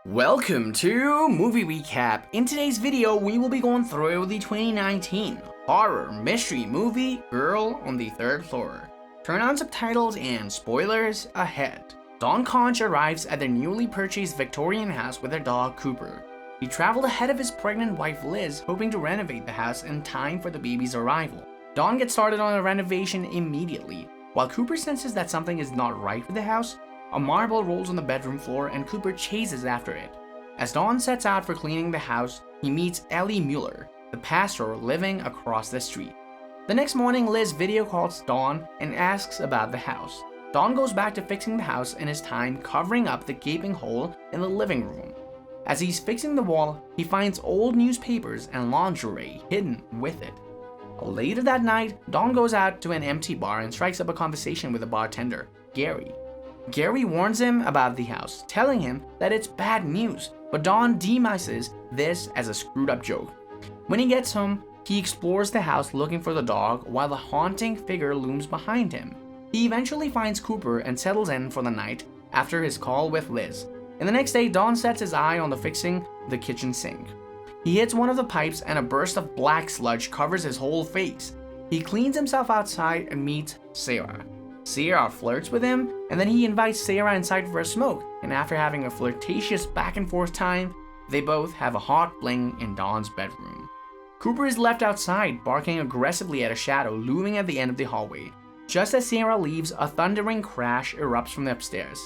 Welcome to Movie Recap. In today's video, we will be going through the 2019 horror mystery movie Girl on the Third Floor. Turn on subtitles and spoilers ahead. Don Koch arrives at their newly purchased Victorian house with their dog Cooper. He traveled ahead of his pregnant wife Liz, hoping to renovate the house in time for the baby's arrival. Don gets started on a renovation immediately. While Cooper senses that something is not right with the house, a marble rolls on the bedroom floor and Cooper chases after it. As Don sets out for cleaning the house, he meets Ellie Mueller, the pastor living across the street. The next morning, Liz video calls Don and asks about the house. Don goes back to fixing the house in his time covering up the gaping hole in the living room. As he's fixing the wall, he finds old newspapers and lingerie hidden with it. Later that night, Don goes out to an empty bar and strikes up a conversation with the bartender, Gary. Gary warns him about the house, telling him that it's bad news, but Don demises this as a screwed up joke. When he gets home, he explores the house looking for the dog while the haunting figure looms behind him. He eventually finds Cooper and settles in for the night after his call with Liz. And the next day, Don sets his eye on fixing the kitchen sink. He hits one of the pipes and a burst of black sludge covers his whole face. He cleans himself outside and meets Sarah. Sarah flirts with him, and then he invites Sarah inside for a smoke, and after having a flirtatious back and forth time, they both have a hot fling in Don's bedroom. Cooper is left outside, barking aggressively at a shadow looming at the end of the hallway. Just as Sarah leaves, a thundering crash erupts from the upstairs.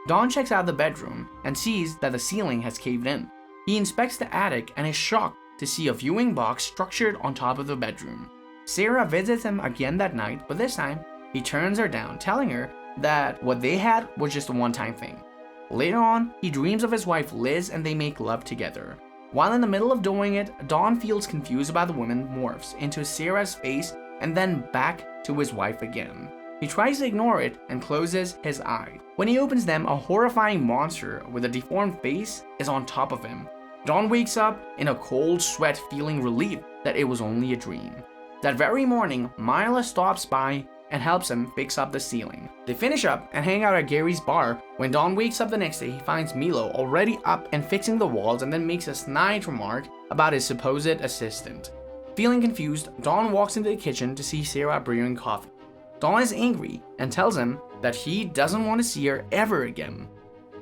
Don checks out the bedroom and sees that the ceiling has caved in. He inspects the attic and is shocked to see a viewing box structured on top of the bedroom. Sarah visits him again that night, but this time, he turns her down, telling her that what they had was just a one-time thing. Later on, he dreams of his wife Liz and they make love together. While in the middle of doing it, Don feels confused about the woman morphs into Sarah's face and then back to his wife again. He tries to ignore it and closes his eye. When he opens them, a horrifying monster with a deformed face is on top of him. Don wakes up in a cold sweat, feeling relieved that it was only a dream. That very morning, Mila stops by and helps him fix up the ceiling. They finish up and hang out at Gary's bar. When Don wakes up the next day, he finds Milo already up and fixing the walls and then makes a snide remark about his supposed assistant. Feeling confused, Don walks into the kitchen to see Sarah brewing coffee. Don is angry and tells him that he doesn't want to see her ever again.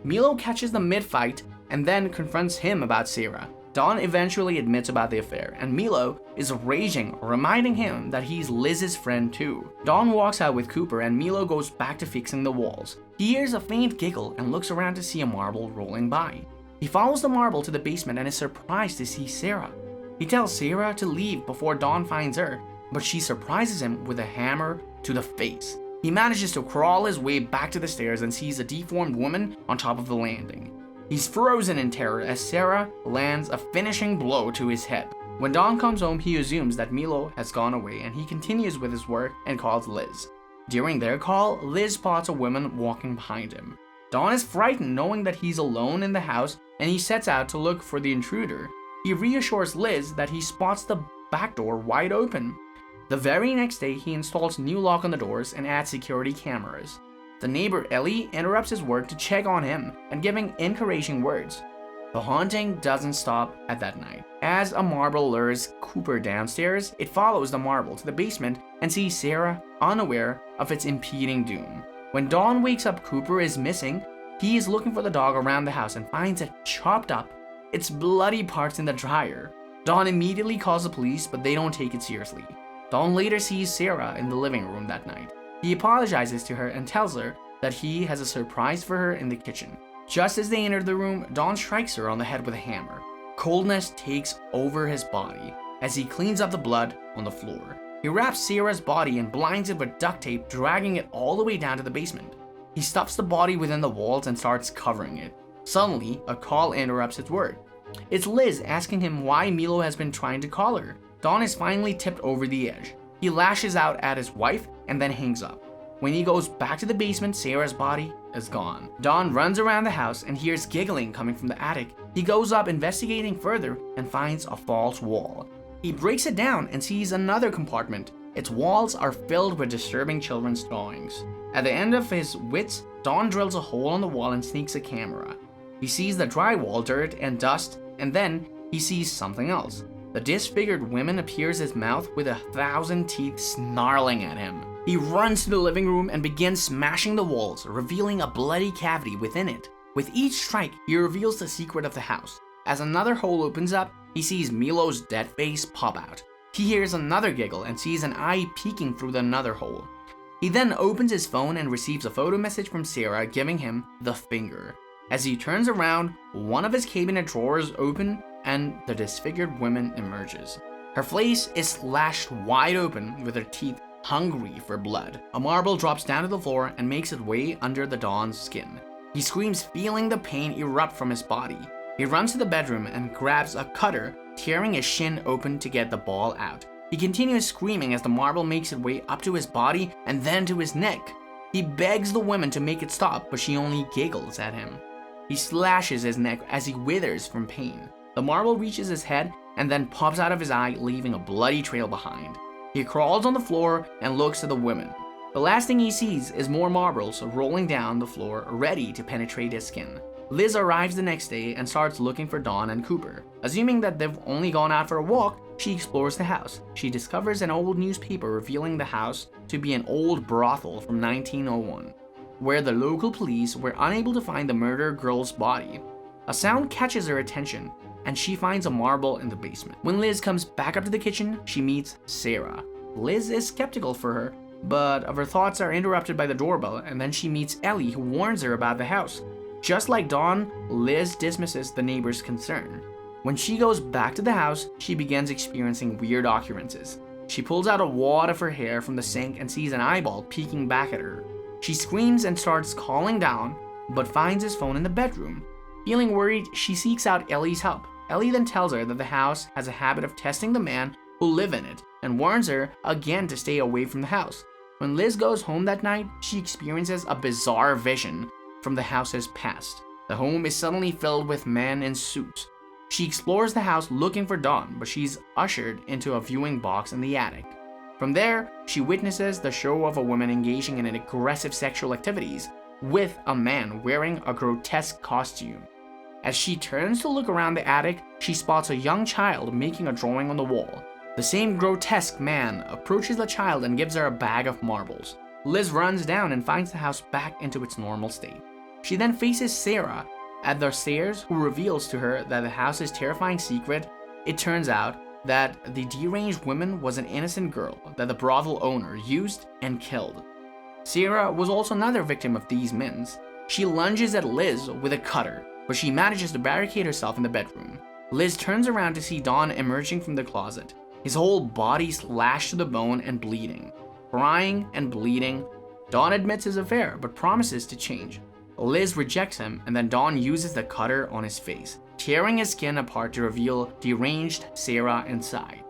Milo catches the mid-fight and then confronts him about Sarah. Don eventually admits about the affair, and Milo is raging, reminding him that he's Liz's friend too. Don walks out with Cooper and Milo goes back to fixing the walls. He hears a faint giggle and looks around to see a marble rolling by. He follows the marble to the basement and is surprised to see Sarah. He tells Sarah to leave before Don finds her, but she surprises him with a hammer to the face. He manages to crawl his way back to the stairs and sees a deformed woman on top of the landing. He's frozen in terror as Sarah lands a finishing blow to his head. When Don comes home, he assumes that Milo has gone away and he continues with his work and calls Liz. During their call, Liz spots a woman walking behind him. Don is frightened knowing that he's alone in the house and he sets out to look for the intruder. He reassures Liz that he spots the back door wide open. The very next day, he installs new lock on the doors and adds security cameras. The neighbor Ellie interrupts his work to check on him and giving encouraging words. The haunting doesn't stop at that night. As a marble lures Cooper downstairs, it follows the marble to the basement and sees Sarah unaware of its impending doom. When Don wakes up, Cooper is missing. He is looking for the dog around the house and finds it chopped up, its bloody parts in the dryer. Don immediately calls the police, but they don't take it seriously. Don later sees Sarah in the living room that night. He apologizes to her and tells her that he has a surprise for her in the kitchen. Just as they enter the room, Don strikes her on the head with a hammer. Coldness takes over his body as he cleans up the blood on the floor. He wraps Sarah's body and blinds it with duct tape, dragging it all the way down to the basement. He stuffs the body within the walls and starts covering it. Suddenly, a call interrupts his work. It's Liz asking him why Milo has been trying to call her. Don is finally tipped over the edge. He lashes out at his wife and then hangs up. When he goes back to the basement, Sarah's body is gone. Don runs around the house and hears giggling coming from the attic. He goes up investigating further and finds a false wall. He breaks it down and sees another compartment. Its walls are filled with disturbing children's drawings. At the end of his wits, Don drills a hole in the wall and sneaks a camera. He sees the drywall dirt and dust, and then he sees something else. The disfigured woman appears his mouth with 1,000 teeth snarling at him. He runs to the living room and begins smashing the walls, revealing a bloody cavity within it. With each strike, he reveals the secret of the house. As another hole opens up, he sees Milo's dead face pop out. He hears another giggle and sees an eye peeking through another hole. He then opens his phone and receives a photo message from Sarah giving him the finger. As he turns around, one of his cabinet drawers open and the disfigured woman emerges. Her face is slashed wide open with her teeth hungry for blood. A marble drops down to the floor and makes its way under the Don's skin. He screams, feeling the pain erupt from his body. He runs to the bedroom and grabs a cutter, tearing his shin open to get the ball out. He continues screaming as the marble makes its way up to his body and then to his neck. He begs the woman to make it stop, but she only giggles at him. He slashes his neck as he withers from pain. The marble reaches his head and then pops out of his eye, leaving a bloody trail behind. He crawls on the floor and looks at the woman. The last thing he sees is more marbles rolling down the floor, ready to penetrate his skin. Liz arrives the next day and starts looking for Dawn and Cooper. Assuming that they've only gone out for a walk, she explores the house. She discovers an old newspaper revealing the house to be an old brothel from 1901, where the local police were unable to find the murdered girl's body. A sound catches her attention, and she finds a marble in the basement. When Liz comes back up to the kitchen, she meets Sarah. Liz is skeptical for her, but her thoughts are interrupted by the doorbell, and then she meets Ellie, who warns her about the house. Just like Dawn, Liz dismisses the neighbor's concern. When she goes back to the house, she begins experiencing weird occurrences. She pulls out a wad of her hair from the sink and sees an eyeball peeking back at her. She screams and starts calling down, but finds his phone in the bedroom. Feeling worried, she seeks out Ellie's help. Ellie then tells her that the house has a habit of testing the man who live in it and warns her again to stay away from the house. When Liz goes home that night, she experiences a bizarre vision from the house's past. The home is suddenly filled with men in suits. She explores the house looking for Dawn, but she's ushered into a viewing box in the attic. From there, she witnesses the show of a woman engaging in aggressive sexual activities with a man wearing a grotesque costume. As she turns to look around the attic, she spots a young child making a drawing on the wall. The same grotesque man approaches the child and gives her a bag of marbles. Liz runs down and finds the house back into its normal state. She then faces Sarah at the stairs, who reveals to her that the house's terrifying secret. It turns out that the deranged woman was an innocent girl that the brothel owner used and killed. Sarah was also another victim of these men. She lunges at Liz with a cutter, but she manages to barricade herself in the bedroom. Liz turns around to see Don emerging from the closet, his whole body slashed to the bone and bleeding. Crying and bleeding, Don admits his affair but promises to change. Liz rejects him, and then Dawn uses the cutter on his face, tearing his skin apart to reveal deranged Sarah inside.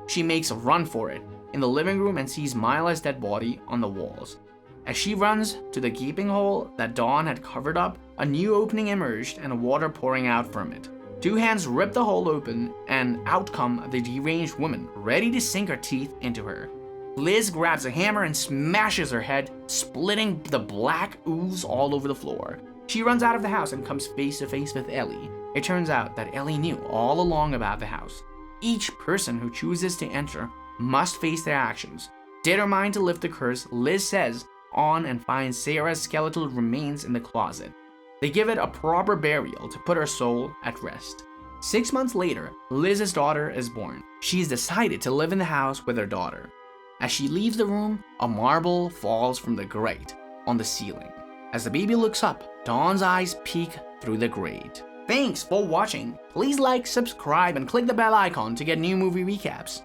She makes a run for it in the living room and sees Mila's dead body on the walls. As she runs to the gaping hole that Dawn had covered up, a new opening emerged and water pouring out from it. Two hands rip the hole open, and out come the deranged woman, ready to sink her teeth into her. Liz grabs a hammer and smashes her head, splitting the black ooze all over the floor. She runs out of the house and comes face to face with Ellie. It turns out that Ellie knew all along about the house. Each person who chooses to enter must face their actions. Determined to lift the curse, Liz says on and finds Sarah's skeletal remains in the closet. They give it a proper burial to put her soul at rest. 6 months later, Liz's daughter is born. She's decided to live in the house with her daughter. As she leaves the room, a marble falls from the grate on the ceiling. As the baby looks up, Dawn's eyes peek through the grate. Thanks for watching. Please like, subscribe, and click the bell icon to get new movie recaps.